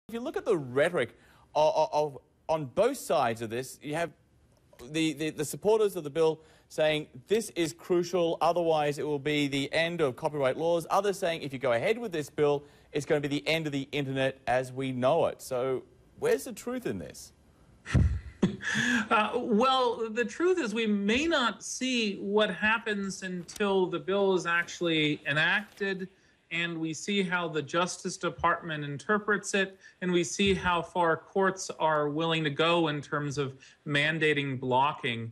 If you look at the rhetoric on both sides of this, you have the supporters of the bill saying this is crucial, otherwise it will be the end of copyright laws. Others saying if you go ahead with this bill, it's going to be the end of the internet as we know it. So where's the truth in this? Well, the truth is we may not see what happens until the bill is actually enacted, and we see how the Justice Department interprets it, and we see how far courts are willing to go in terms of mandating blocking.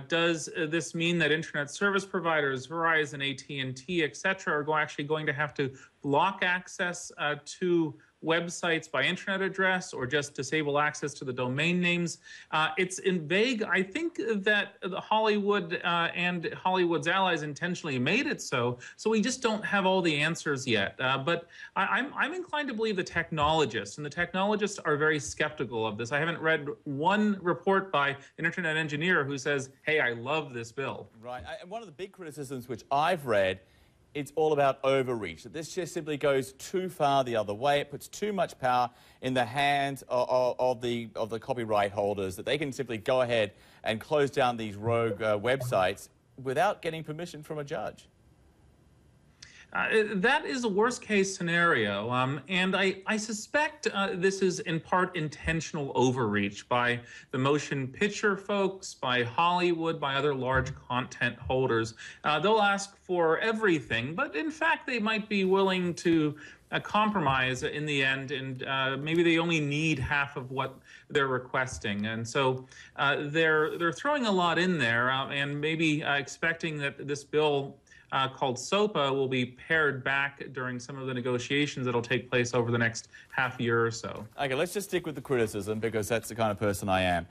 Does this mean that internet service providers, Verizon, AT&T, et cetera, are actually going to have to block access to websites by internet address, or just disable access to the domain names? It's in vague. I think that Hollywood and Hollywood's allies intentionally made it so we just don't have all the answers yet. But I'm inclined to believe the technologists, and the technologists are very skeptical of this. I haven't read one report by an internet engineer who says, hey, I love this bill. Right. And one of the big criticisms which I've read, it's all about overreach. That this just simply goes too far the other way. It puts too much power in the hands of the copyright holders, that they can simply go ahead and close down these rogue websites without getting permission from a judge. That is a worst-case scenario, and I suspect this is in part intentional overreach by the motion picture folks, by Hollywood, by other large content holders. They'll ask for everything, but in fact they might be willing to compromise in the end, and maybe they only need half of what they're requesting. And so they're throwing a lot in there, and maybe expecting that this bill called SOPA will be pared back during some of the negotiations that'll take place over the next half year or so. Okay, let's just stick with the criticism, because that's the kind of person I am.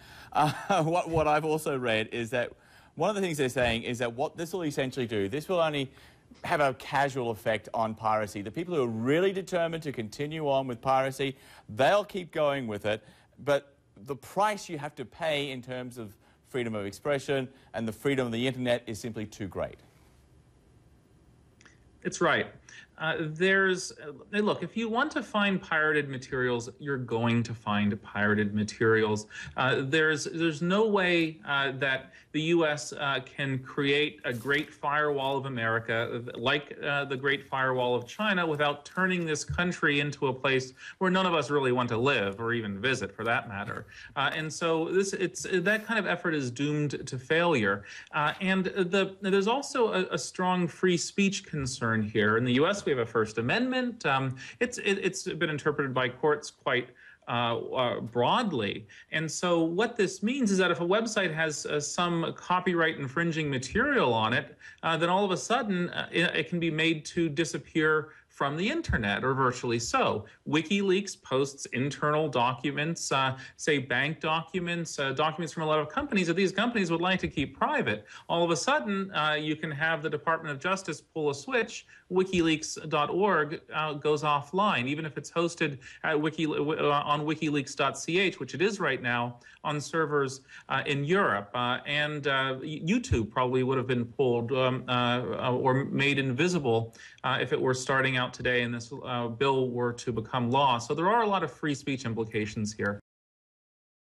What I've also read is that one of the things they're saying is that what this will essentially do, this will only have a casual effect on piracy. The people who are really determined to continue on with piracy, they'll keep going with it, but the price you have to pay in terms of freedom of expression and the freedom of the internet is simply too great. It's right. Look, if you want to find pirated materials, you're going to find pirated materials. There's no way that the U.S. Can create a great firewall of America like the Great Firewall of China without turning this country into a place where none of us really want to live or even visit, for that matter. And so that kind of effort is doomed to failure. And there's also a strong free speech concern here. In the U.S., we have a First Amendment. It's been interpreted by courts quite broadly. And so what this means is that if a website has some copyright infringing material on it, then all of a sudden it can be made to disappear from the internet, or virtually so. WikiLeaks posts internal documents, say bank documents, documents from a lot of companies that these companies would like to keep private. All of a sudden, you can have the Department of Justice pull a switch, WikiLeaks.org goes offline, even if it's hosted at on WikiLeaks.ch, which it is right now, on servers in Europe. And YouTube probably would have been pulled or made invisible if it were starting out today and this bill were to become law. So there are a lot of free speech implications here.